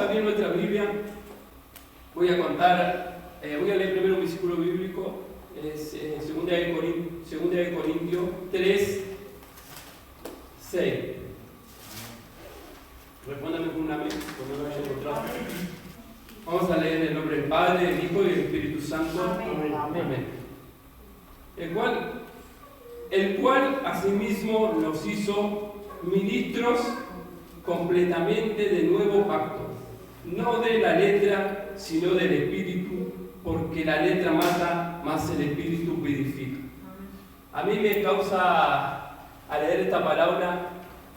a abrir nuestra Biblia. Voy a leer primero un versículo bíblico, es 2 de Corintios 3, 6. Respóndame con un amén, porque no lo haya encontrado. Vamos a leer en el nombre del Padre, del Hijo y del Espíritu Santo. Amén. Amén. El cual asimismo nos hizo ministros completamente del nuevo pacto, no de la letra, sino del Espíritu, porque la letra mata, mas el Espíritu vivifica. A mí me causa, al leer esta palabra,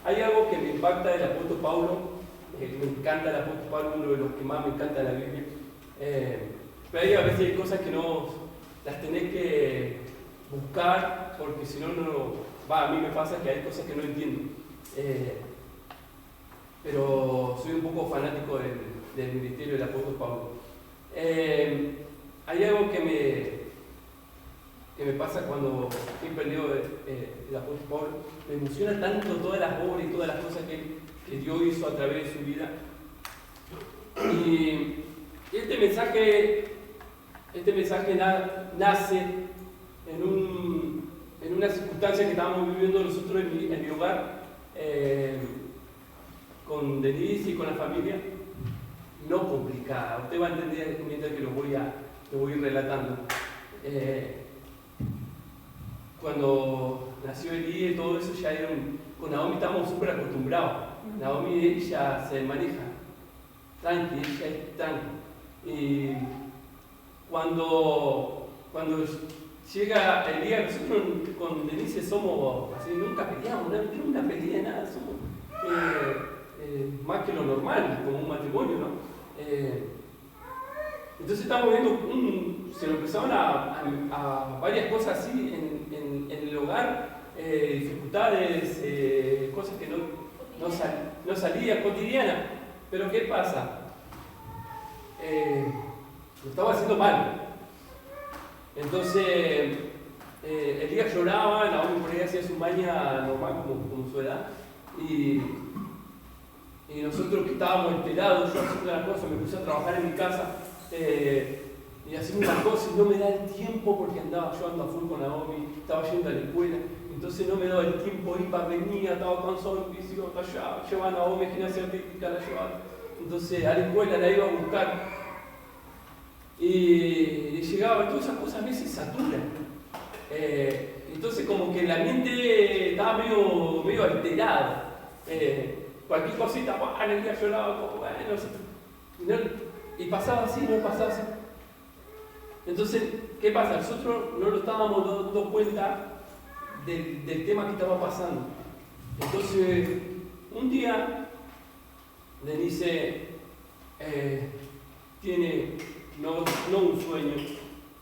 hay algo que me impacta del apóstol Pablo. Me encanta el apóstol Pablo, uno de los que más me encanta de la Biblia. Pero a veces hay cosas que no las tenés que buscar, porque si no, a mí me pasa que hay cosas que no entiendo. Pero soy un poco fanático del ministerio del apóstol Pablo. Hay algo que me pasa cuando siempre leo el apóstol Pablo. Me emociona tanto todas las obras y todas las cosas que Dios hizo a través de su vida. Y este mensaje nace en una circunstancia que estábamos viviendo nosotros en mi hogar, con Denise y con la familia, no complicada. Usted va a entender mientras que lo voy a ir relatando. Cuando nació Elí y todo eso, con Naomi estábamos súper acostumbrados. Naomi, ella se maneja tranqui, ella es tranqui. Y cuando llega el día, nosotros con Denise somos así, nunca peleamos, no tenemos una pelea, nada, somos más que lo normal, como un matrimonio, ¿no? Entonces estamos viendo, se nos empezaron a varias cosas así en el hogar, dificultades, cosas que no salían cotidianas. Pero ¿qué pasa? Lo estaba haciendo mal. Entonces, Elías lloraba, Naomi por ahí hacía su maña normal como su edad, y nosotros que estábamos enterados, yo haciendo las cosas, me puse a trabajar en mi casa, y haciendo unas cosas y no me da el tiempo porque yo ando a full con Naomi, estaba yendo a la escuela, entonces no me daba el tiempo, iba, venía, estaba cansado, llevaba a Naomi a gimnasia artística, la llevaba, entonces a la escuela la iba a buscar, y llegaba, todas esas cosas a veces saturan. Entonces como que la mente estaba medio alterada. Cualquier cosita, el día lloraba, y pasaba así, no pasaba así. Entonces, ¿qué pasa? Nosotros no lo estábamos dando cuenta del tema que estaba pasando. Entonces, un día, Denise tiene no un sueño,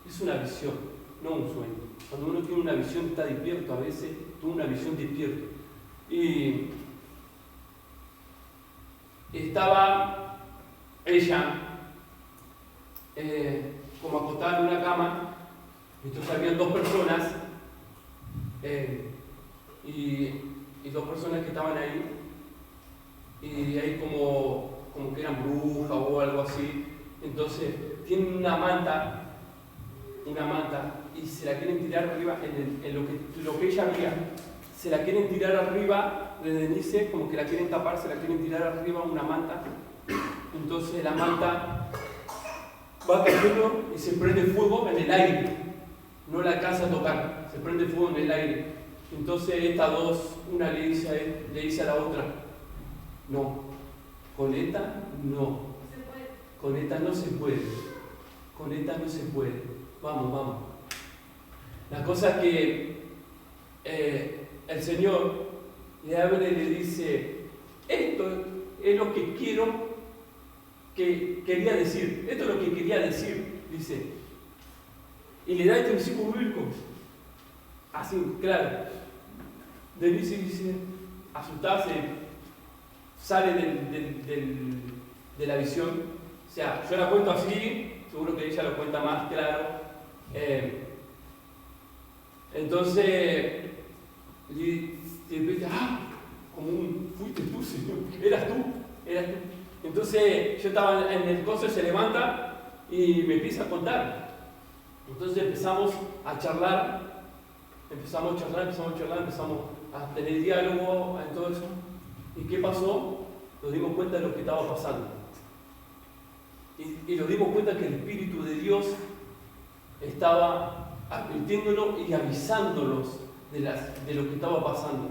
es una visión, no un sueño. Cuando uno tiene una visión está despierto, a veces tuvo una visión despierto. Y estaba ella como acostada en una cama, entonces habían dos personas y dos personas que estaban ahí, y ahí como que eran brujas o algo así. Entonces tienen una manta y se la quieren tirar arriba en lo que ella veía, se la quieren tirar arriba de Denise, como que la quieren tapar, se la quieren tirar arriba una manta. Entonces la manta va cayendo y se prende fuego en el aire, no la alcanza a tocar, se prende fuego en el aire. Entonces estas dos, una le dice a la otra, no, con esta no, con esta no se puede, con esta no se puede, vamos. La cosa es que el Señor le abre y le dice, esto es lo que quería decir, esto es lo que quería decir, dice, y le da este versículo bíblico, así, claro. Denise dice, asustada, sale de la visión. O sea, yo la cuento así, seguro que ella lo cuenta más claro. Entonces, y empieza, como fuiste tú, Señor, eras tú. Entonces yo estaba en el coso, se levanta y me empieza a contar. Entonces empezamos a charlar, empezamos a tener diálogo, en todo eso. ¿Y qué pasó? Nos dimos cuenta de lo que estaba pasando. Y nos dimos cuenta que el Espíritu de Dios estaba advirtiéndonos y avisándolos de lo que estaba pasando.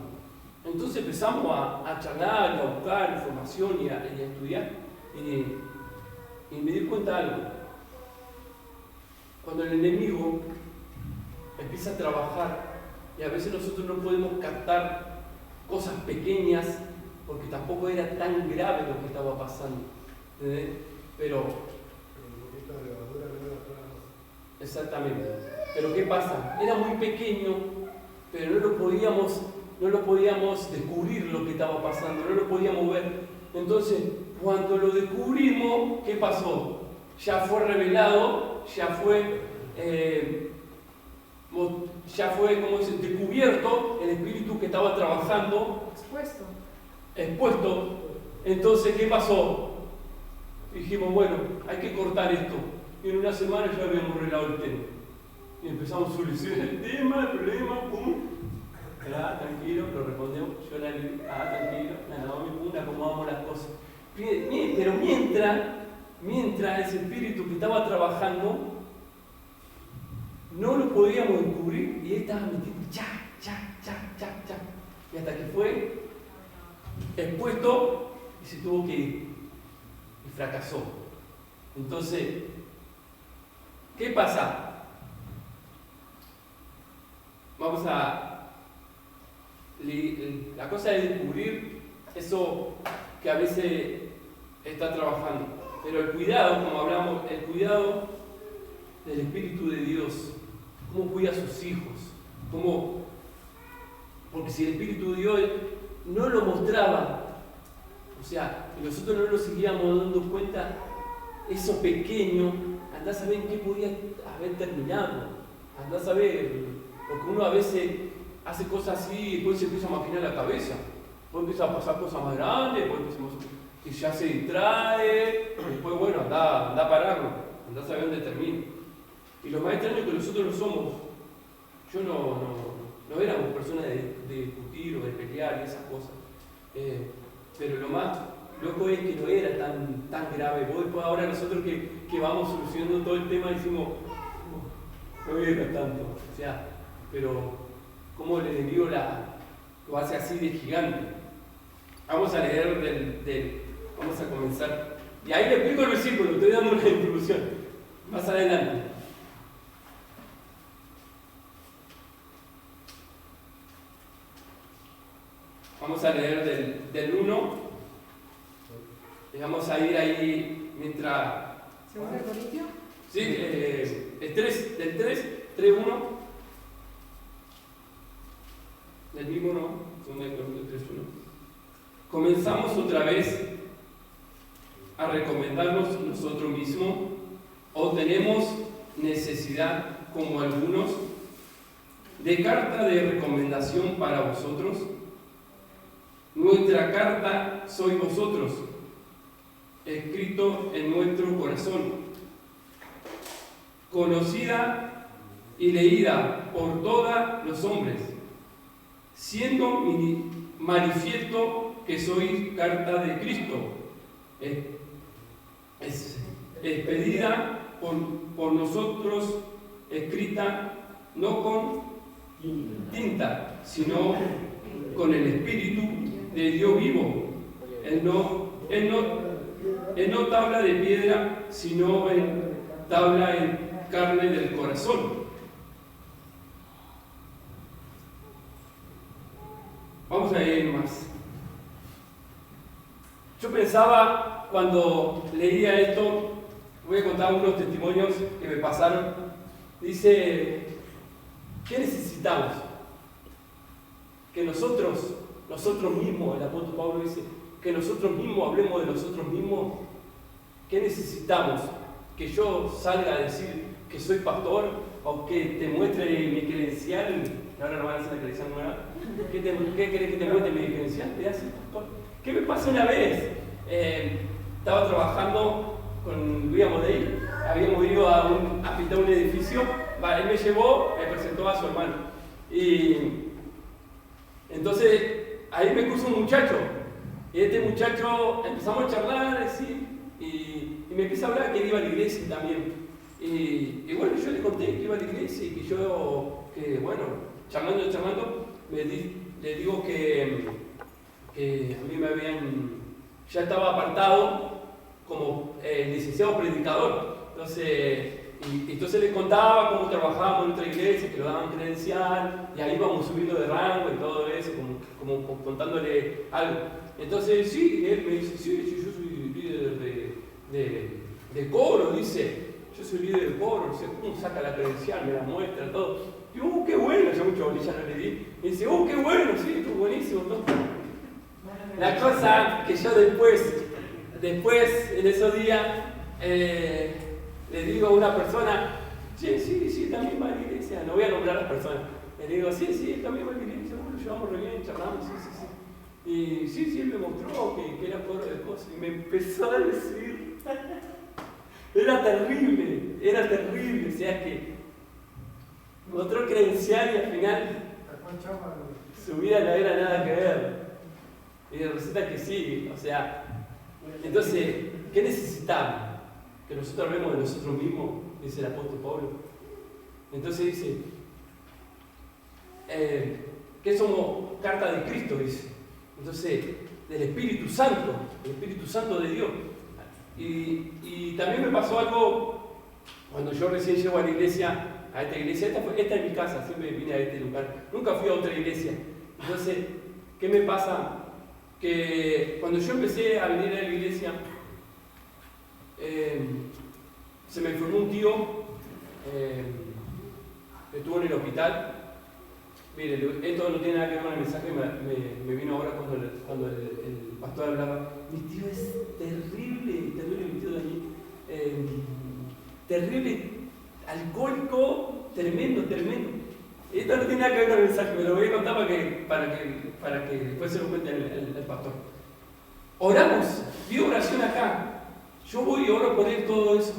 Entonces empezamos a charlar, a buscar información y a estudiar. Y me di cuenta de algo. Cuando el enemigo empieza a trabajar, y a veces nosotros no podemos captar cosas pequeñas, porque tampoco era tan grave lo que estaba pasando. Pero exactamente. Pero ¿qué pasa? Era muy pequeño, pero no lo podíamos descubrir lo que estaba pasando, no lo podíamos ver. Entonces, cuando lo descubrimos, ¿qué pasó? Ya fue revelado, ya fue como dice, descubierto el espíritu que estaba trabajando. Expuesto. Entonces, ¿qué pasó? Dijimos, bueno, hay que cortar esto. Y en una semana ya habíamos arreglado el tema. Y empezamos a solucionar el tema, el problema, pum. Tranquilo, lo respondemos. Yo tranquilo, pum, acomodamos las cosas. Pero mientras ese espíritu que estaba trabajando, no lo podíamos descubrir y él estaba metiendo cha. Y hasta que fue expuesto y se tuvo que ir. Y fracasó. Entonces, ¿qué pasa? La cosa de descubrir eso que a veces está trabajando. Pero el cuidado, como hablamos, el cuidado del Espíritu de Dios, cómo cuida a sus hijos, porque si el Espíritu de Dios no lo mostraba, o sea, y nosotros no nos seguíamos dando cuenta, eso pequeño, andá a saber en qué podía haber terminado, andá a saber, porque uno a veces hace cosas así y después se empieza a maquinar la cabeza, después empieza a pasar cosas más grandes, y ya se distrae, después bueno, anda a pararlo, andá a saber dónde termina. Y lo más extraño es que nosotros no somos, yo no éramos personas de discutir o de pelear y esas cosas. Pero lo más loco es que no era tan grave. Después ahora nosotros que vamos solucionando todo el tema decimos, no era tanto. O sea, pero como el enemigo lo hace así de gigante. Vamos a leer vamos a comenzar. Y ahí le explico el versículo, estoy dando una introducción. Más adelante. Vamos a leer del 1 y vamos a ir ahí mientras... ¿Segunda de Corintios? Sí, del 3:1. Del mismo no, segunda de Corintios 3:1. Comenzamos otra vez a recomendarnos nosotros mismos o tenemos necesidad, como algunos, de carta de recomendación para vosotros. Nuestra carta sois vosotros, escrito en nuestro corazón, conocida y leída por todos los hombres, siendo manifiesto que sois carta de Cristo, expedida por nosotros, escrita no con tinta, sino con el Espíritu de Dios vivo. Él no tabla de piedra, sino tabla en carne del corazón. Vamos a ir más. Yo pensaba cuando leía esto, voy a contar unos testimonios que me pasaron. Dice, ¿qué necesitamos? Que nosotros mismos, el apóstol Pablo dice, que nosotros mismos hablemos de nosotros mismos. ¿Qué necesitamos? Que yo salga a decir que soy pastor o que te muestre mi credencial. Ahora no van a hacer la credencial nueva. ¿Qué querés que te muestre mi credencial? ¿Te haces pastor? ¿Qué me pasó una vez? estaba trabajando con Luis Amodei, habíamos ido a pintar un edificio, él me llevó, me presentó a su hermano. Y entonces ahí me puso un muchacho, y este muchacho empezamos a charlar así, y me empieza a hablar que él iba a la iglesia también. Y bueno, yo le conté que iba a la iglesia y que bueno, charlando, le digo que a mí me ya estaba apartado como licenciado predicador. Entonces le contaba cómo trabajábamos en otra iglesia, que lo daban credencial, y ahí íbamos subiendo de rango y todo eso, como contándole algo. Entonces, sí, él me dice, sí, yo soy líder de coro, dice, yo soy líder de coro, dice, ¿cómo saca la credencial? Me la muestra, todo. Y yo, qué bueno, yo mucho bolilla no le di. Y dice, qué bueno, sí, estuvo buenísimo, todo. La cosa que yo después, en esos días, le digo a una persona, sí, también va a la iglesia, no voy a nombrar a las personas. Le digo, sí, también va a la iglesia, bueno, llevamos re bien, charlamos, sí. Y sí, él me mostró que era coro de cosas, y me empezó a decir, era terrible, o sea que mostró credencial y al final su vida no era nada que ver. Y resulta que sí, o sea, entonces, ¿qué necesitamos? Que nosotros hablemos de nosotros mismos, dice el apóstol Pablo. Entonces dice, que somos carta de Cristo, dice. Entonces, del Espíritu Santo, el Espíritu Santo de Dios. Y también me pasó algo cuando yo recién llego a la iglesia, a esta iglesia. Esta es mi casa, siempre vine a este lugar. Nunca fui a otra iglesia. Entonces, ¿qué me pasa? Que cuando yo empecé a venir a la iglesia, se me enfermó un tío, estuvo en el hospital. Mire, esto no tiene nada que ver con el mensaje, me vino ahora cuando el pastor hablaba. Mi tío es terrible mi tío Daniel, terrible, alcohólico, tremendo. Esto no tiene nada que ver con el mensaje, me lo voy a contar para que después se lo cuente el pastor. Oramos, dio oración acá. Yo voy y oro por él todo eso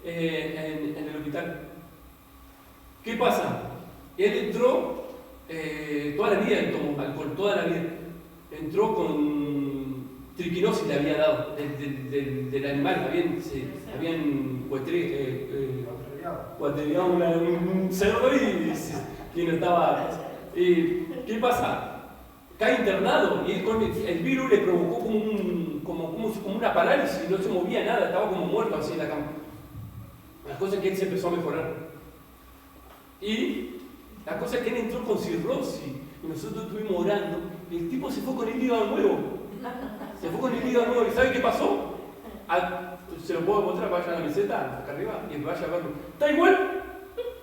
en el hospital. ¿Qué pasa? Él entró toda la vida, él tomó alcohol, toda la vida. Entró con triquinosis, le había dado del animal, habían cuatrillado un cerdo y no estaba. ¿Qué pasa? Cae internado y él con el virus le provocó como una parálisis, no se movía nada, estaba como muerto así en la cama. La cosa es que él se empezó a mejorar. Y la cosa es que él entró con cirrosis y nosotros estuvimos orando y el tipo se fue con el hígado nuevo. ¿Y sabe qué pasó? Se lo puedo mostrar, vaya a la meseta, acá arriba, y vaya a verlo. Está igual,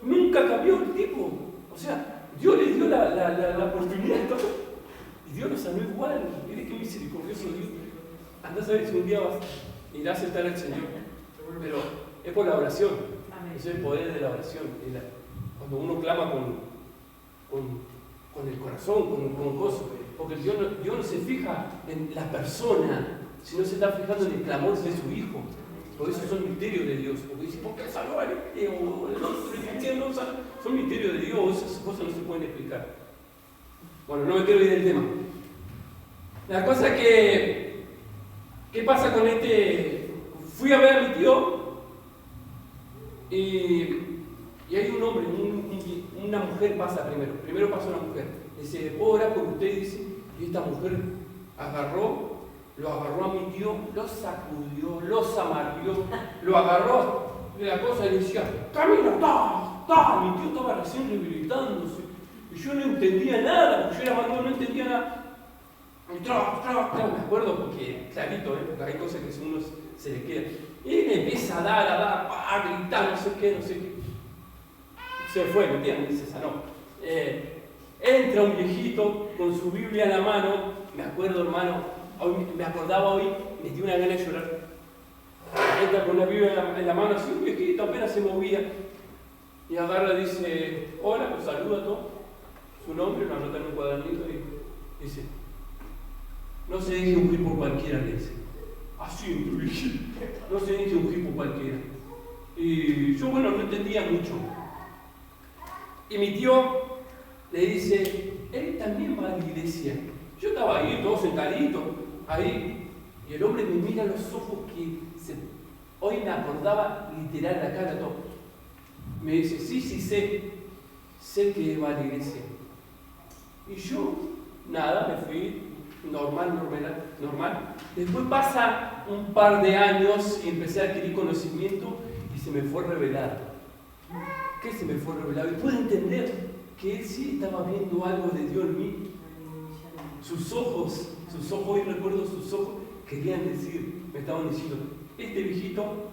nunca cambió el tipo. O sea, Dios le dio la oportunidad y Dios lo sanó igual. Mire qué misericordioso Dios. Andá a saber si un día irá a aceptar al Señor. Pero es por la oración. Es el poder de la oración. Cuando uno clama con el corazón, con cosas. Porque Dios no se fija en la persona, sino se está fijando en el clamor de su Hijo. Por eso son misterios de Dios. Porque dice, ¿por qué salvó a este? O el otro, el cristiano, son misterios de Dios. Esas cosas no se pueden explicar. Bueno, no me quiero ir del tema. La cosa que, ¿qué pasa con este? Fui a ver a mi tío y hay un hombre, una mujer pasa primero pasa una mujer, dice, ¿puedo orar por usted? Dice, y esta mujer lo agarró a mi tío, lo sacudió, lo zamarrió, lo agarró de la cosa y le decía, camina, mi tío estaba recién rehabilitándose, y yo no entendía nada, porque yo era más no entendía nada. Me acuerdo porque, clarito, porque hay cosas que uno se le queda. Y le empieza a dar, a gritar, no sé qué. Se fue, ¿me entiendes? Se sanó. Entra un viejito con su Biblia en la mano, me acuerdo, hermano, me acordaba hoy, me dio una gana de llorar. Entra con la Biblia en la mano, así un viejito apenas se movía, y agarra y dice, hola, pues saluda a todos, su nombre, lo anota en un cuadernito y dice, no se deje ungir por cualquiera, le dice. así en tu hippie. No sé ni que un hippie cualquiera. Y yo, bueno, no entendía mucho. Y mi tío le dice, él también va a la iglesia. Yo estaba ahí, todo sentadito, ahí, y el hombre me mira a los ojos hoy me acordaba literal la cara todo. Me dice, sí, sé que va a la iglesia. Y yo, nada, me fui normal. Después pasa un par de años y empecé a adquirir conocimiento y se me fue revelado. ¿Qué se me fue revelado? Y pude entender que él sí estaba viendo algo de Dios en mí. Sus ojos, hoy recuerdo sus ojos, querían decir, me estaban diciendo, este viejito,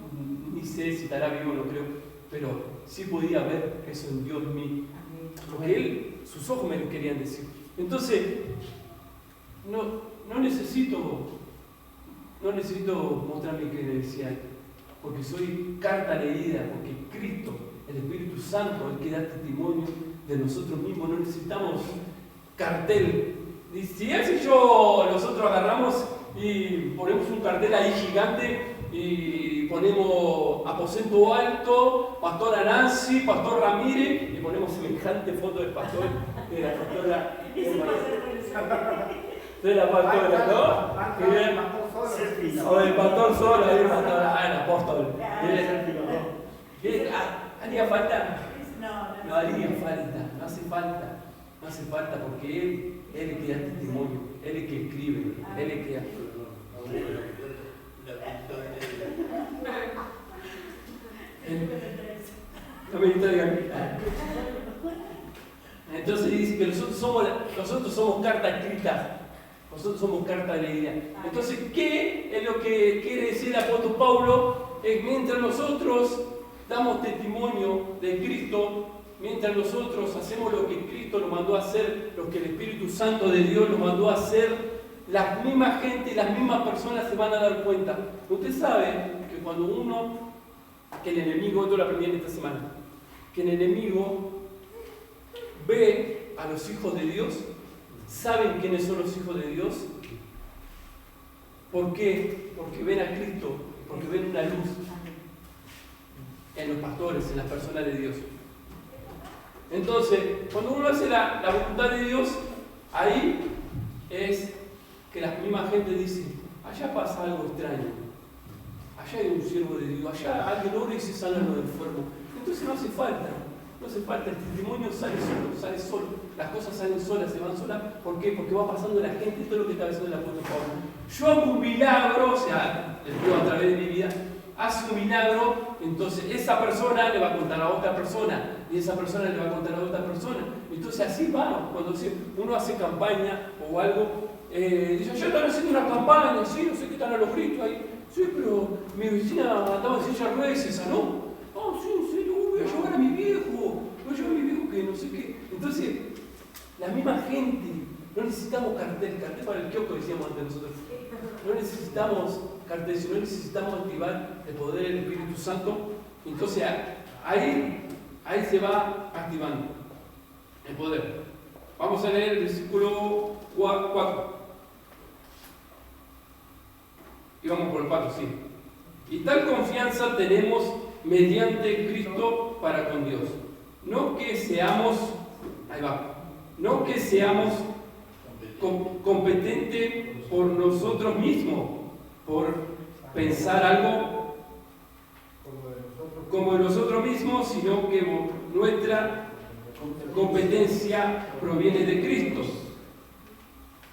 ni sé si estará vivo o no creo, pero sí podía ver eso en Dios en mí. Porque sus ojos me lo querían decir. Entonces, no necesito mostrar mi credencial, porque soy carta leída, porque Cristo, el Espíritu Santo, el que da testimonio de nosotros mismos. No necesitamos cartel. Y si él y yo nosotros agarramos y ponemos un cartel ahí gigante y ponemos aposento alto, pastora Nancy, pastor Ramírez, y ponemos semejante foto del pastor, de la pastora de la pastora, ¿no? O del pastor solo, ahí el apóstol. ¿Haría falta? No haría falta, no hace falta porque él es el que da testimonio, él es el que escribe, él es el que Entonces dice que nosotros somos carta escrita, nosotros somos carta leída. Entonces, ¿qué es lo que quiere decir el apóstol Pablo? Es mientras nosotros damos testimonio de Cristo, mientras nosotros hacemos lo que Cristo nos mandó a hacer, lo que el Espíritu Santo de Dios nos mandó a hacer, las mismas gente y las mismas personas se van a dar cuenta. Usted sabe que cuando que el enemigo, esto lo aprendí en esta semana, que el enemigo ve a los hijos de Dios, ¿saben quiénes son los hijos de Dios? ¿Por qué? Porque ven a Cristo, porque ven una luz en los pastores, en las personas de Dios. Entonces, cuando uno hace la voluntad de Dios, ahí es que la misma gente dice, allá pasa algo extraño, allá hay un siervo de Dios, allá alguien ora y se sana a los enfermos. Entonces no hace falta, el testimonio sale solo, las cosas salen solas, se van solas. ¿Por qué? Porque va pasando la gente, todo lo que está haciendo el apóstol Pablo. Yo hago un milagro, o sea, el Dios a través de mi vida hace un milagro, entonces esa persona le va a contar a otra persona, y esa persona le va a contar a otra persona. Entonces así va, cuando uno hace campaña o algo, dice, yo están haciendo una campaña, sí, no sé qué están a los gritos ahí, sí, pero mi vecina andaba en silla de ruedas y se sanó. Sí, en serio, voy a llevar a mi viejo que no sé qué. Entonces, la misma gente, no necesitamos cartel para el kiosco, decíamos antes nosotros. No necesitamos cartel, sino necesitamos activar el poder del Espíritu Santo. Entonces, ahí se va activando el poder. Vamos a leer el versículo 4. Y vamos por el 4, sí. Y tal confianza tenemos mediante Cristo para con Dios. No que seamos competentes por nosotros mismos, por pensar algo como de nosotros mismos, sino que nuestra competencia proviene de Cristo,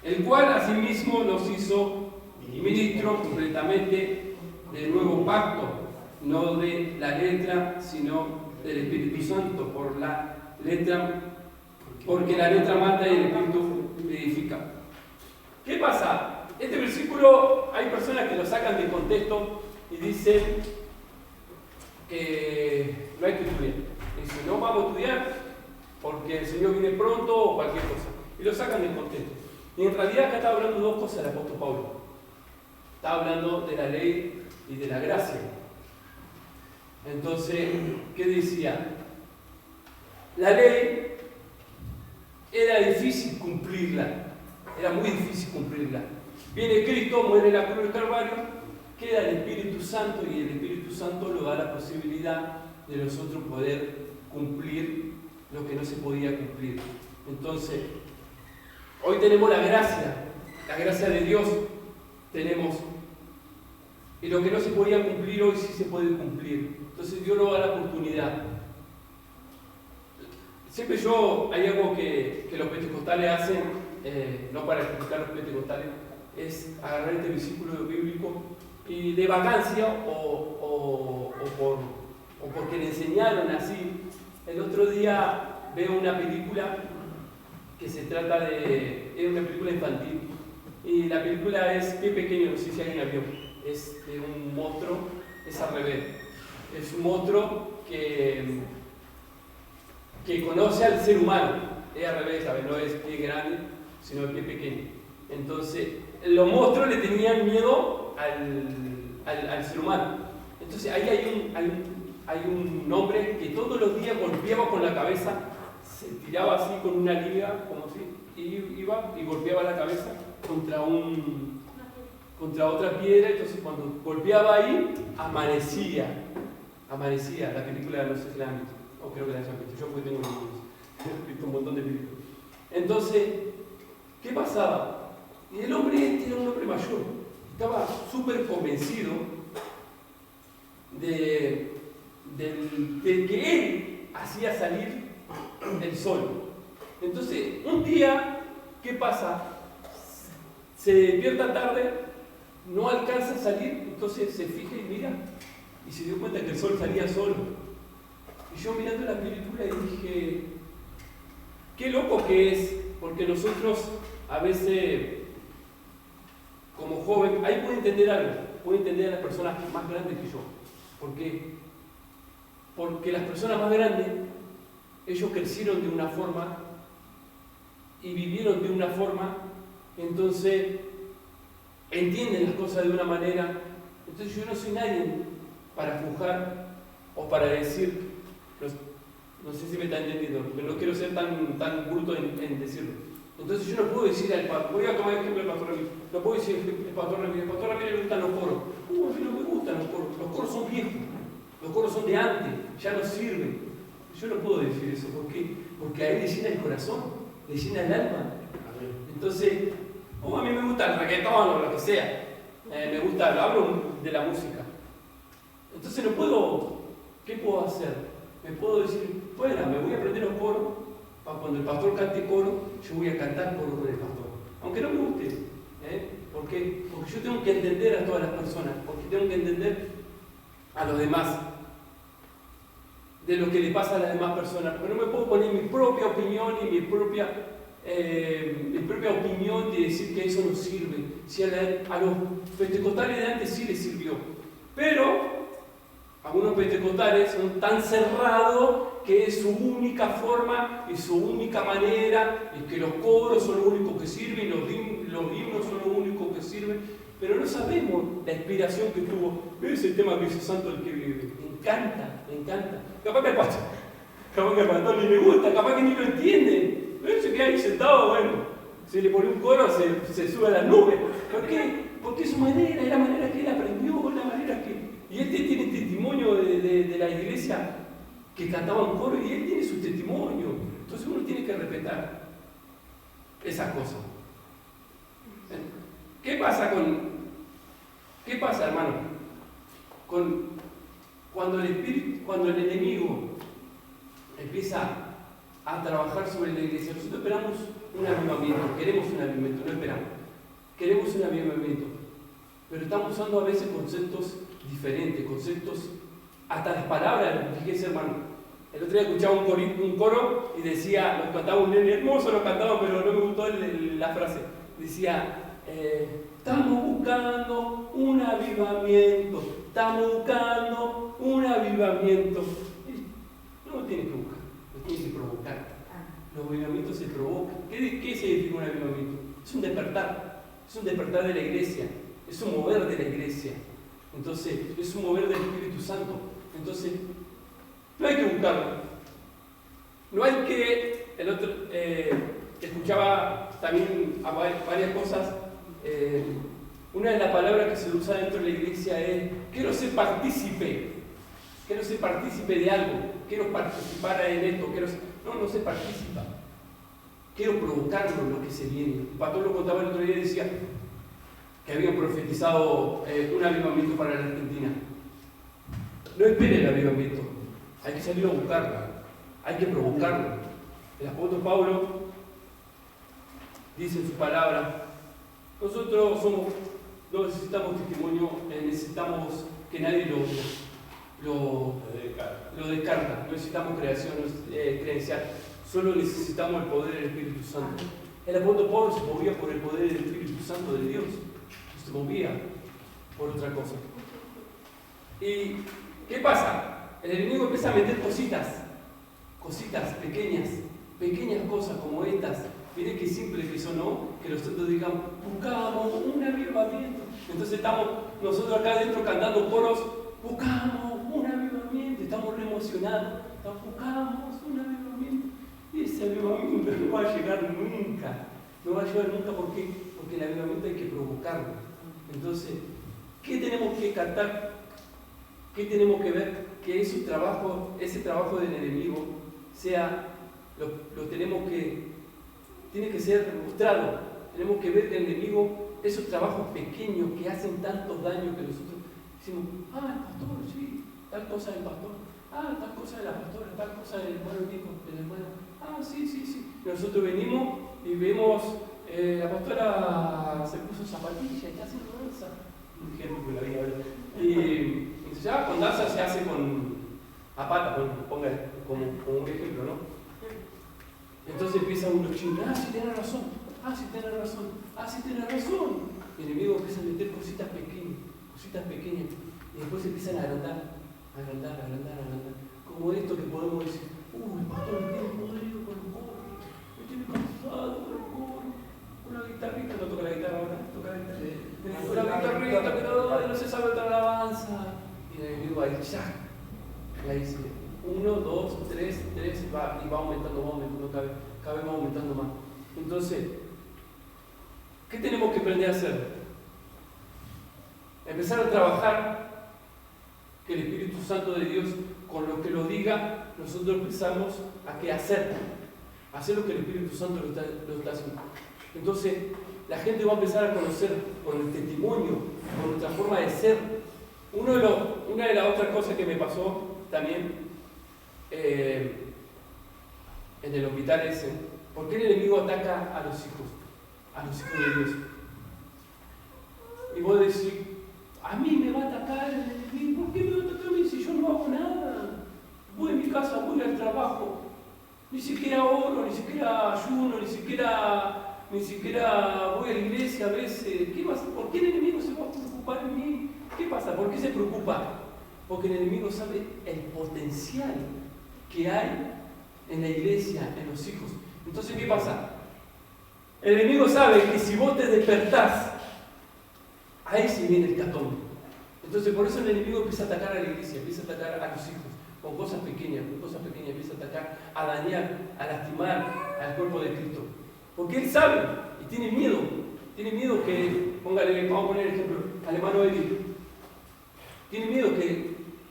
el cual asimismo nos hizo ministros completamente del nuevo pacto, no de la letra, sino del Espíritu Santo, porque la letra mata y el Espíritu edifica. ¿Qué pasa? Este versículo hay personas que lo sacan de contexto y dicen que no hay que estudiar. Dicen, no vamos a estudiar porque el Señor viene pronto o cualquier cosa. Y lo sacan de contexto. Y en realidad acá está hablando de dos cosas el apóstol Pablo. Está hablando de la ley y de la gracia. Entonces, ¿qué decía? La ley era difícil cumplirla, era muy difícil cumplirla. Viene Cristo, muere en la cruz del Calvario, queda el Espíritu Santo y el Espíritu Santo nos da la posibilidad de nosotros poder cumplir lo que no se podía cumplir. Entonces, hoy tenemos la gracia de Dios tenemos, y lo que no se podía cumplir hoy sí se puede cumplir. Entonces Dios nos da la oportunidad. Siempre hay algo que los pentecostales hacen, no para explicar los pentecostales, es agarrar este versículo bíblico y de vacancia o porque le enseñaron así. El otro día veo una película que se trata es una película infantil y la película es Pie Pequeño, no sé si alguien la vio. Es de un monstruo, es al revés. Es un monstruo que conoce al ser humano. Es al revés, ¿sabes? No es pie grande, sino pie pequeño. Entonces, los monstruos le tenían miedo al ser humano. Entonces, ahí hay un hombre que todos los días golpeaba con la cabeza, se tiraba así con una liga, como si, y iba y golpeaba la cabeza contra otra piedra. Entonces, cuando golpeaba ahí, amanecía. La película, no sé si la han visto, o creo que la hayan visto. Yo porque tengo visto un montón de películas. Entonces, ¿qué pasaba? Y el hombre era un hombre mayor, estaba súper convencido de que él hacía salir el sol. Entonces, un día, ¿qué pasa? Se despierta tarde, no alcanza a salir, entonces se fija y mira, y se dio cuenta que el sol salía solo. Y yo mirando la película y dije, qué loco que es, porque nosotros a veces, como joven, ahí puede entender algo, puede entender a las personas más grandes que yo. ¿Por qué? Porque las personas más grandes, ellos crecieron de una forma y vivieron de una forma, entonces entienden las cosas de una manera. Entonces yo no soy nadie para juzgar o para decir, no sé si me está entendiendo, pero no quiero ser tan bruto en decirlo. Entonces yo no puedo decir al pastor, voy a tomar el ejemplo del pastor Ramírez, no puedo decir al pastor Ramírez le gustan los coros. A mí no me gustan los coros son viejos, los coros son de antes, ya no sirven. Yo no puedo decir eso, ¿por qué? Porque a él le llena el corazón, le llena el alma. Entonces, a mí me gusta el reggaetón o lo que sea, me gusta, hablo de la música. Entonces no puedo, ¿qué puedo hacer? Me puedo decir, bueno, me voy a aprender los coros, para cuando el pastor cante coro, yo voy a cantar coro con el pastor. Aunque no me guste. ¿Por qué? Porque yo tengo que entender a todas las personas, porque tengo que entender a los demás, de lo que le pasa a las demás personas, porque no me puedo poner mi propia opinión y mi propia opinión de decir que eso no sirve. Si a los pentecostales de antes sí les sirvió, pero algunos pentecostales son tan cerrados que es su única forma y su única manera, y que los coros son lo único que sirven, y los himnos son lo único que sirven, pero no sabemos la inspiración que tuvo. Ese tema que dice Santo el que vive, me encanta. Capaz que el pastor ni le gusta, capaz que ni lo entiende, pero él se queda ahí sentado, bueno, se le pone un coro, se sube a las nubes. ¿Por qué? Porque es su manera, es la manera que él aprendió, es la manera que... Y él tiene testimonio de la iglesia que cantaban coro, y él tiene su testimonio. Entonces uno tiene que respetar esas cosas. ¿Qué pasa, hermano? Cuando el enemigo empieza a trabajar sobre la iglesia, nosotros esperamos un avivamiento, queremos un avivamiento, no esperamos. Queremos un avivamiento, pero estamos usando a veces conceptos diferentes, conceptos, hasta las palabras. Fíjese, hermano, el otro día escuchaba un coro y decía, lo cantaba un nene hermoso, lo cantaba, pero no me gustó la frase. Decía, estamos buscando un avivamiento, No lo tienes que buscar, lo tienes que provocar. Los avivamientos se provocan. ¿Qué significa un avivamiento? Es un despertar de la iglesia, es un mover de la iglesia. Entonces, es un mover del Espíritu Santo. Entonces, no hay que buscarlo. No hay que... Escuchaba también varias cosas. Una de las palabras que se usa dentro de la iglesia es: quiero ser partícipe de algo, quiero participar en esto, no se participa. Quiero provocarlo en lo que se viene. El pastor lo contaba el otro día y decía que habían profetizado un avivamiento para la Argentina. No espere el avivamiento, hay que salir a buscarlo, hay que provocarlo. El apóstol Pablo dice en su palabra: nosotros no necesitamos testimonio, necesitamos que nadie lo descarta, no necesitamos creación credencial, solo necesitamos el poder del Espíritu Santo. El apóstol Pablo se movía por el poder del Espíritu Santo de Dios, no se movía por otra cosa. ¿Y qué pasa? El enemigo empieza a meter cositas pequeñas cosas como estas. Miren qué simple que sonó, que nosotros digamos: buscamos un avivamiento. Entonces estamos nosotros acá adentro cantando coros: buscamos un avivamiento, estamos re emocionados, buscamos un avivamiento. Y ese avivamiento no va a llegar nunca. ¿Por qué? Porque el avivamiento hay que provocarlo. Entonces, ¿qué tenemos que cantar? ¿Qué tenemos que ver? Que ese trabajo del enemigo tiene que ser mostrado. Tenemos que ver que el enemigo, esos trabajos pequeños que hacen tantos daños, que nosotros decimos: el pastor, sí, tal cosa del pastor, tal cosa de la pastora, tal cosa del hermano Nico, del hermano, sí. Nosotros venimos y vemos, la pastora se puso zapatillas y está haciendo danza. Un ejemplo que la vida, ¿verdad? Y entonces ya con danza se hace a pata, ponga como un ejemplo, ¿no? Entonces empieza uno chino: sí tiene razón. El enemigo empieza a meter cositas pequeñas, y después se empiezan a agrandar. Como esto que podemos decir: el pastor me tiene podrido con el coro, me tiene cansado con el coro. Una guitarrita, no toca la guitarra ahora, toca la guitarra. Una guitarrita que no se sabe otra alabanza. Y el enemigo ahí, y ahí dice: 1, 2, 3, y va aumentando, cada vez va aumentando más. Entonces, ¿qué tenemos que aprender a hacer? Empezar a trabajar, que el Espíritu Santo de Dios, con lo que lo diga, nosotros empezamos a hacer lo que el Espíritu Santo lo está haciendo. Entonces, la gente va a empezar a conocer con el testimonio, con nuestra forma de ser. Una de las otras cosas que me pasó también en el hospital ese: ¿por qué el enemigo ataca a los hijos de Dios? Y vos decís: a mí me va a atacar el enemigo. ¿Por qué me va a atacar a mí si yo no hago nada? Voy a mi casa, voy al trabajo, ni siquiera oro, ni siquiera ayuno, ni siquiera voy a la iglesia a veces. ¿Por qué el enemigo se va a preocupar en mí? ¿Qué pasa? ¿Por qué se preocupa? Porque el enemigo sabe el potencial que hay en la iglesia, en los hijos. Entonces, ¿qué pasa? El enemigo sabe que si vos te despertás, ahí se viene el catón. Entonces, por eso el enemigo empieza a atacar a la iglesia, empieza a atacar a los hijos, con cosas pequeñas, empieza a atacar, a dañar, a lastimar al cuerpo de Cristo. Porque él sabe y tiene miedo que, vamos a poner el ejemplo, al hermano Eli. Tiene miedo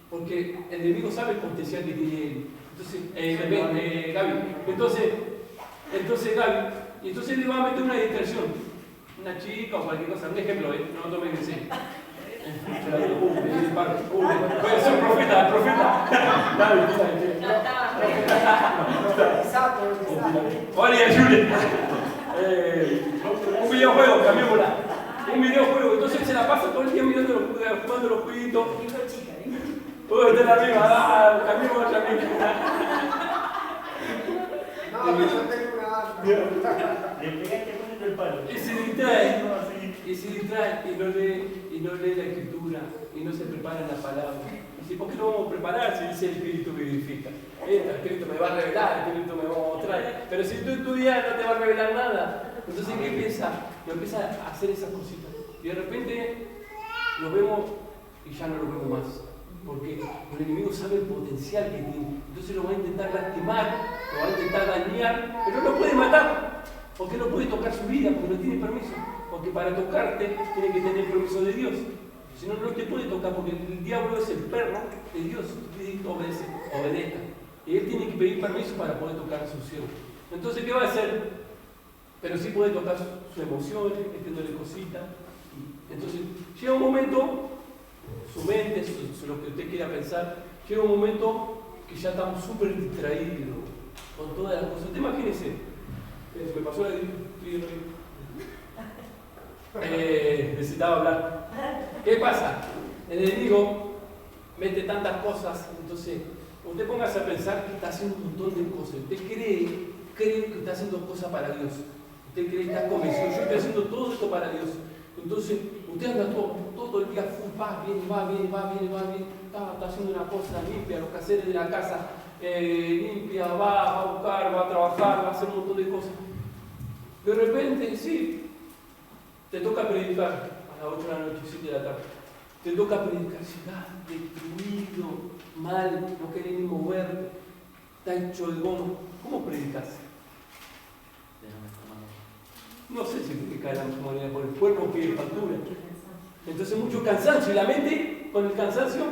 porque el enemigo sabe el potencial que tiene él. Entonces, Gaby. Entonces Gaby, y entonces le va a meter una distracción. Una chica o cualquier cosa, un ejemplo, no tomen en serio. Soy profeta. Gaby, Hola, Julia. Un videojuego, cambiémosla. Un videojuego, entonces se la pasa todo el día jugando los jueguitos. Está la misma, cambiemos otra amiga. No, yo tengo una arma. Le pegaste con el palo. Y se distrae, y no lee la escritura, y no se prepara la palabra. Y dice: ¿por qué no vamos a preparar si dice el Espíritu que vivifica? El Espíritu me va a revelar, el Espíritu me va a mostrar. Pero si tú estudias, no te va a revelar nada. Entonces, ¿qué piensa? Lo empieza a hacer esas cositas. Y de repente lo vemos y ya no lo vemos más. Porque el enemigo sabe el potencial que tiene. Entonces lo va a intentar lastimar, lo va a intentar dañar, pero no lo puede matar. Porque no puede tocar su vida, porque no tiene permiso. Porque para tocarte tiene que tener permiso de Dios. Si no, no te puede tocar, porque el diablo es el perro de Dios. Obedezca. Y él tiene que pedir permiso para poder tocar a su siervo. Entonces, ¿qué va a hacer? Pero sí puede tocar sus emociones, metiéndole cositas. Entonces, llega un momento, su mente, lo que usted quiera pensar, llega un momento que ya estamos súper distraídos con todas las cosas. Usted imagínese, me pasó la necesitaba hablar. ¿Qué pasa? El enemigo mete tantas cosas, entonces usted póngase a pensar que está haciendo un montón de cosas. Usted cree que está haciendo cosas para Dios. Usted cree que está convencido, yo estoy haciendo todo esto para Dios. Entonces, usted anda todo el día, va, viene, está haciendo una cosa, limpia los quehaceres de la casa, limpia, va a buscar, va a trabajar, va a hacer un montón de cosas. De repente, sí, te toca predicar a las 8 de la noche, 7 de la tarde. Te toca predicar, llegás destruido, mal, no querés ni moverte, está hecho de goma. ¿Cómo predicas? No sé si te cae la misma manera, por el cuerpo pide factura. Entonces mucho cansancio, y la mente con el cansancio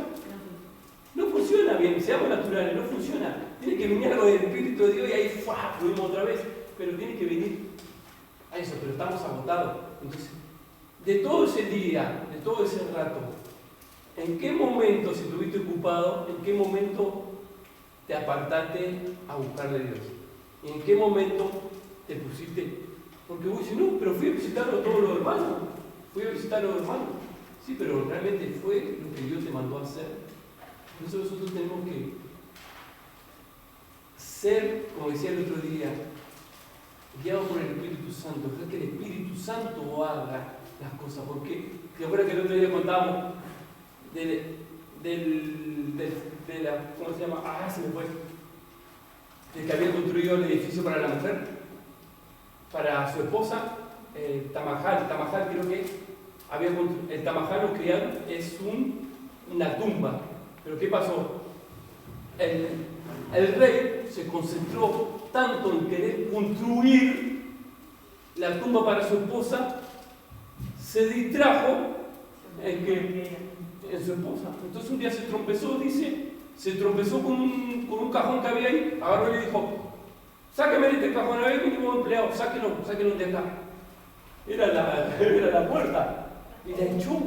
no funciona bien, seamos naturales, no funciona. Tiene que venir algo del Espíritu de Dios y ahí fluimos otra vez, pero tiene que venir a eso, pero estamos agotados. Entonces, de todo ese día, de todo ese rato, ¿en qué momento, si estuviste ocupado, en qué momento te apartaste a buscarle a Dios? ¿Y en qué momento te pusiste? Porque vos dices, no, pero fui a visitar a todos los hermanos. Fui a visitar a los hermanos. Sí, pero realmente fue lo que Dios te mandó a hacer. Por eso nosotros tenemos que ser, como decía el otro día, guiados por el Espíritu Santo. Dejar que el Espíritu Santo haga las cosas. Porque, ¿te acuerdas que el otro día contábamos de la, ¿cómo se llama? Se me fue. De que había construido el edificio para la mujer, para su esposa, Tamajal creo que el Tamajal lo que es una tumba. Pero ¿qué pasó? El rey se concentró tanto en querer construir la tumba para su esposa, se distrajo en su esposa. Entonces un día se tropezó con un cajón que había ahí, agarró y le dijo, sáqueme de este cajón, a ver, mínimo empleado, sáquenlo de acá. Era la puerta, y la echó.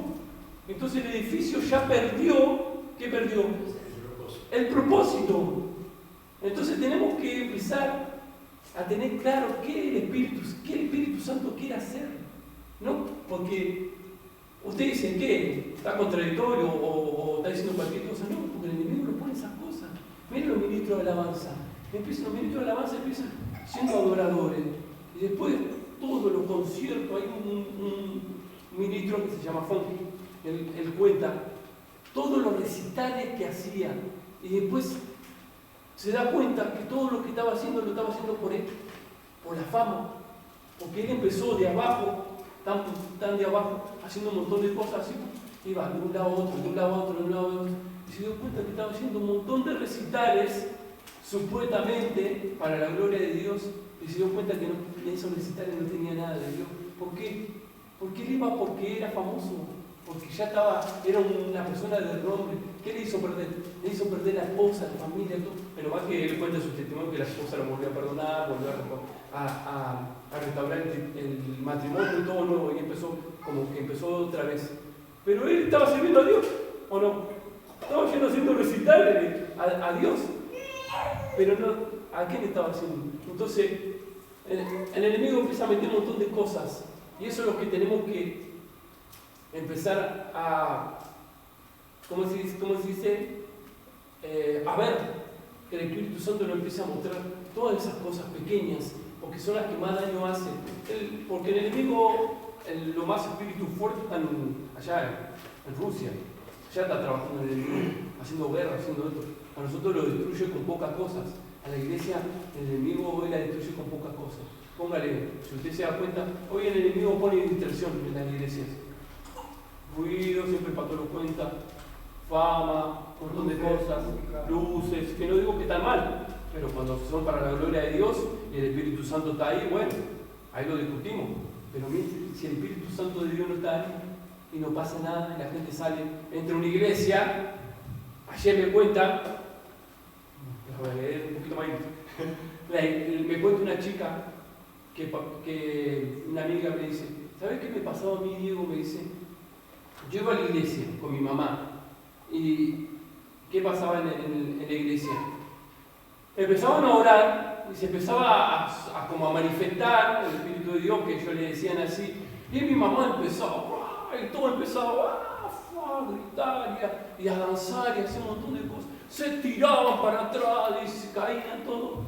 Entonces el edificio ya perdió, ¿qué perdió? El propósito. Entonces tenemos que empezar a tener claro qué el Espíritu Santo quiere hacer. ¿No? Porque usted dice, ¿qué? ¿Está contradictorio o está diciendo cualquier cosa? No, porque el enemigo no pone esas cosas. Miren los ministros de alabanza. Los ministros de alabanza empiezan siendo adoradores. Y después todos los conciertos, hay un ministro que se llama Fonky, él cuenta todos los recitales que hacía. Y después se da cuenta que todo lo que estaba haciendo lo estaba haciendo por él, por la fama. Porque él empezó de abajo, tan de abajo, haciendo un montón de cosas así. Iba de un lado a otro, de un lado a otro, de un lado a otro. Y se dio cuenta que estaba haciendo un montón de recitales supuestamente para la gloria de Dios, y se dio cuenta que en esos recitales no tenía nada de Dios. ¿Por qué? Porque él iba porque era famoso, porque ya era una persona de renombre. ¿Qué le hizo perder? Le hizo perder la esposa, la familia, todo. Pero más que él cuenta su testimonio que la esposa lo volvió a perdonar, volvió a restaurar el matrimonio y todo nuevo, y empezó otra vez. Pero él estaba sirviendo a Dios, ¿o no? Estaba yendo haciendo recitales a Dios. Pero no, ¿a qué le estaba haciendo? Entonces, el enemigo empieza a meter un montón de cosas. Y eso es lo que tenemos que empezar a, ¿cómo se dice? A ver, que el Espíritu Santo nos empiece a mostrar todas esas cosas pequeñas, porque son las que más daño hacen. Porque el enemigo, lo más espíritu fuerte, están allá en Rusia. Ya está trabajando en el enemigo, haciendo guerra, haciendo esto. A nosotros lo destruye con pocas cosas. A la iglesia, el enemigo hoy la destruye con pocas cosas. Póngale, si usted se da cuenta, hoy el enemigo pone distracción en las iglesias. Ruido, siempre el pastor lo cuenta, fama, un montón de cosas, luces, que no digo que están mal, pero cuando son para la gloria de Dios y el Espíritu Santo está ahí, bueno, ahí lo discutimos. Pero si el Espíritu Santo de Dios no está ahí y no pasa nada y la gente sale, entra a una iglesia, ayer me cuenta, voy a leer un poquito más, me cuenta una chica que una amiga me dice, ¿sabes qué me pasaba a mí, Diego? Me dice, yo iba a la iglesia con mi mamá y ¿qué pasaba en la iglesia? Empezaban a orar y se empezaba a como a manifestar el Espíritu de Dios, que ellos le decían así, y mi mamá empezaba, y todo empezaba a gritar y a danzar y a hacer un montón de cosas. Se tiraban para atrás y se caían todos.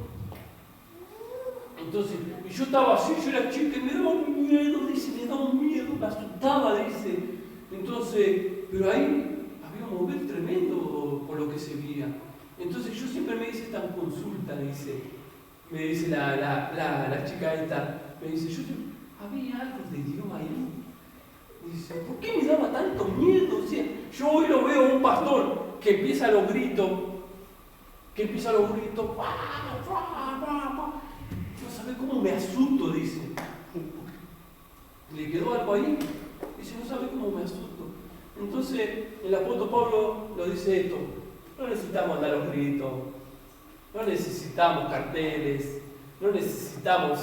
Entonces, y yo estaba así, yo era chica y me daba un miedo, dice, me asustaba, dice. Entonces, pero ahí había un mover tremendo por lo que se veía. Entonces yo siempre me hice esta consulta, me dice la chica esta, me dice, había algo de Dios ahí. Dice, ¿por qué me daba tanto miedo? O sea, yo hoy lo veo a un pastor que empieza a los gritos, no sabe cómo me asusto, dice. ¿Le quedó algo ahí? Dice, no sabe cómo me asusto. Entonces, el apóstol Pablo lo dice esto, no necesitamos dar los gritos, no necesitamos carteles, no necesitamos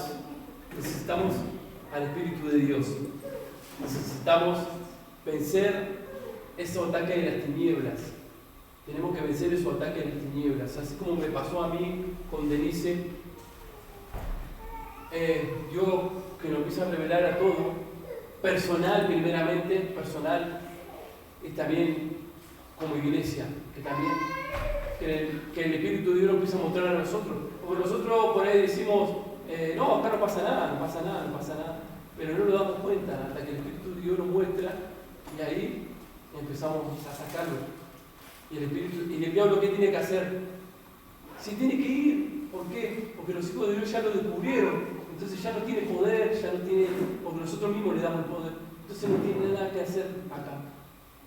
al Espíritu de Dios. Necesitamos vencer esos ataques de las tinieblas. Tenemos que vencer esos ataques de las tinieblas. Así como me pasó a mí con Denise, Dios que nos empieza a revelar a todo, personal primeramente, personal, y también como iglesia, que el Espíritu de Dios nos empieza a mostrar a nosotros. Porque nosotros por ahí decimos, no, acá no pasa nada, pero no nos damos cuenta hasta que el Espíritu de Dios nos muestra y ahí empezamos a sacarlo. Y el diablo, ¿qué tiene que hacer? Si tiene que ir, ¿por qué? Porque los hijos de Dios ya lo descubrieron, entonces ya no tiene poder, porque nosotros mismos le damos el poder, entonces no tiene nada que hacer acá,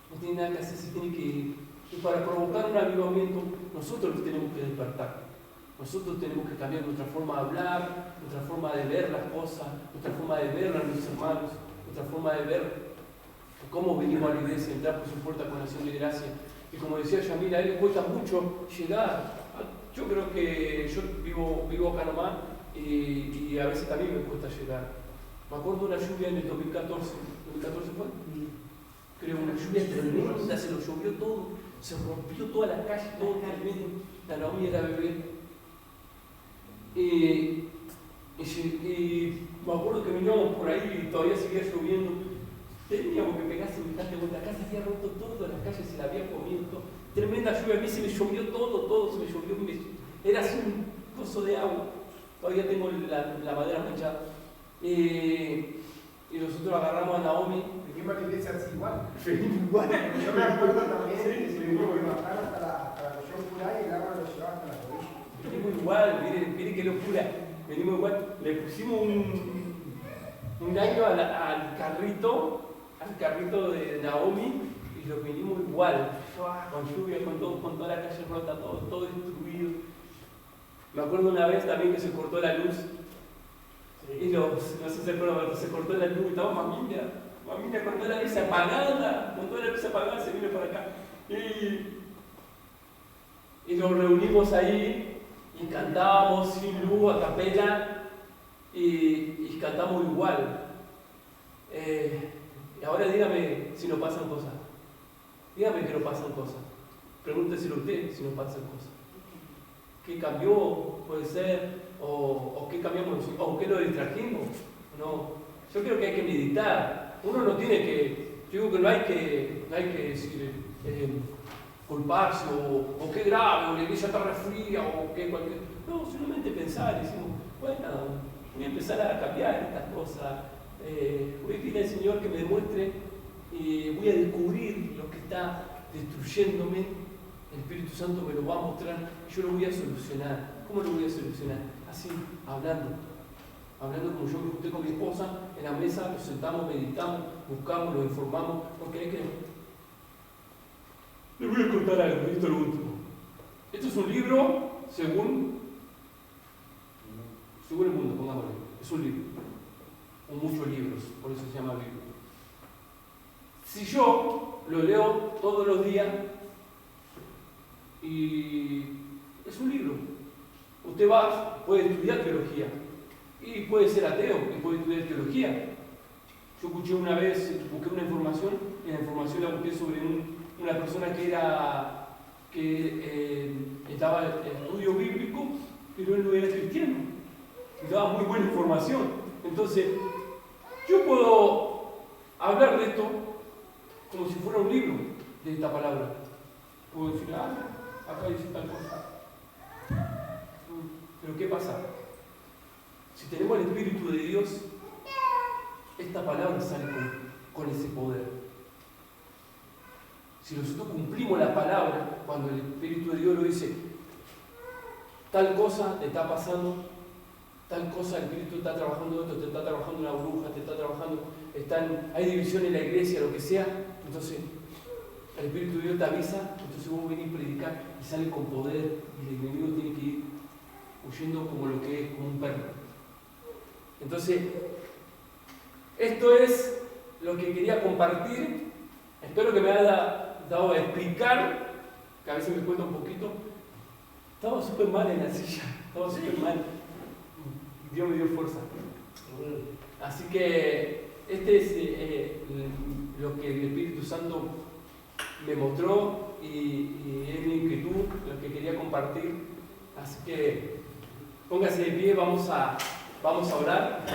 no tiene nada que hacer, se tiene que ir. Y para provocar un avivamiento, nosotros los tenemos que despertar. Nosotros tenemos que cambiar nuestra forma de hablar, nuestra forma de ver las cosas, nuestra forma de ver a nuestros hermanos, nuestra forma de ver cómo venimos a la iglesia, entrar por su puerta con acción de gracia. Y como decía Yamil, a él le cuesta mucho llegar. Yo creo que yo vivo acá nomás y a veces también me cuesta llegar. Me acuerdo de una lluvia en el 2014. ¿2014 fue? Creo, una lluvia tremenda, se lo llovió todo, se rompió toda la calle, todo tremendo. La Naomi era bebé. Y me acuerdo que veníamos por ahí y todavía seguía lloviendo. Teníamos que pegar semejante vuelta. Acá se había roto todo, las calles se la había comido todo. Tremenda lluvia, a mí se me llovió todo se me llovió. Era así un coso de agua. Todavía tengo la madera manchada. Y nosotros agarramos a Naomi. Venimos a la iglesia así igual. Igual. Yo me acuerdo también que se venimos que bajar hasta la región Puray y el agua lo llevaba hasta la rodilla. Venimos igual, miren qué locura. Venimos igual. Le pusimos un año al carrito de Naomi y lo vinimos igual. Con lluvia, con toda la calle rota, todo destruido. Me acuerdo una vez también que se cortó la luz. Y no sé si se acuerdan, cuando se cortó la luz, estaba familia con toda la luz apagada, se vino para acá. Y nos reunimos ahí y cantábamos sin luz, a capela, y cantamos igual. Y ahora dígame si no pasan cosas. Dígame que no pasan cosas. Pregúnteselo usted si no pasan cosas. ¿Qué cambió? Puede ser. ¿O qué cambiamos? ¿O qué lo distrajimos? No. Yo creo que hay que meditar. Uno no tiene que. Yo digo que no hay que decir culparse o qué grave, o la iglesia está resfría, o qué cualquier. No, solamente pensar y decimos, bueno, voy a empezar a cambiar estas cosas. Voy a pedir al Señor que me demuestre y voy a descubrir lo que está destruyéndome. El Espíritu Santo me lo va a mostrar y yo lo voy a solucionar. ¿Cómo lo voy a solucionar? Así, hablando como yo me junté con mi esposa, en la mesa nos sentamos, meditamos, buscamos, nos informamos, porque hay que... Les voy a contar algo, esto es lo último. Esto es un libro según el mundo, pongámoslo. Es un libro. o muchos libros, por eso se llama Biblia. Si yo lo leo todos los días, y es un libro. Usted puede estudiar teología, y puede ser ateo, y puede estudiar teología. Yo escuché una vez, busqué una información, y la información la busqué sobre una persona que estaba en estudio bíblico, pero él no era cristiano. Y daba muy buena información. Entonces, yo puedo hablar de esto como si fuera un libro de esta palabra. Puedo decir, acá dice tal cosa. Pero ¿qué pasa? Si tenemos el Espíritu de Dios, esta palabra sale con ese poder. Si nosotros cumplimos la palabra, cuando el Espíritu de Dios lo dice, tal cosa te está pasando, tal cosa, el Espíritu está trabajando esto, te está trabajando una bruja, te está trabajando, hay división en la iglesia, lo que sea, entonces el Espíritu de Dios te avisa, entonces vos venís a predicar y sale con poder y el enemigo tiene que ir huyendo como lo que es, como un perro. Entonces, esto es lo que quería compartir. Espero que me haya dado a explicar, que a veces me cuesta un poquito. Estaba súper mal en la silla, estaba súper mal. Dios me dio fuerza. Así que este es lo que el Espíritu Santo me mostró y es mi inquietud, lo que quería compartir. Así que póngase de pie, vamos a orar.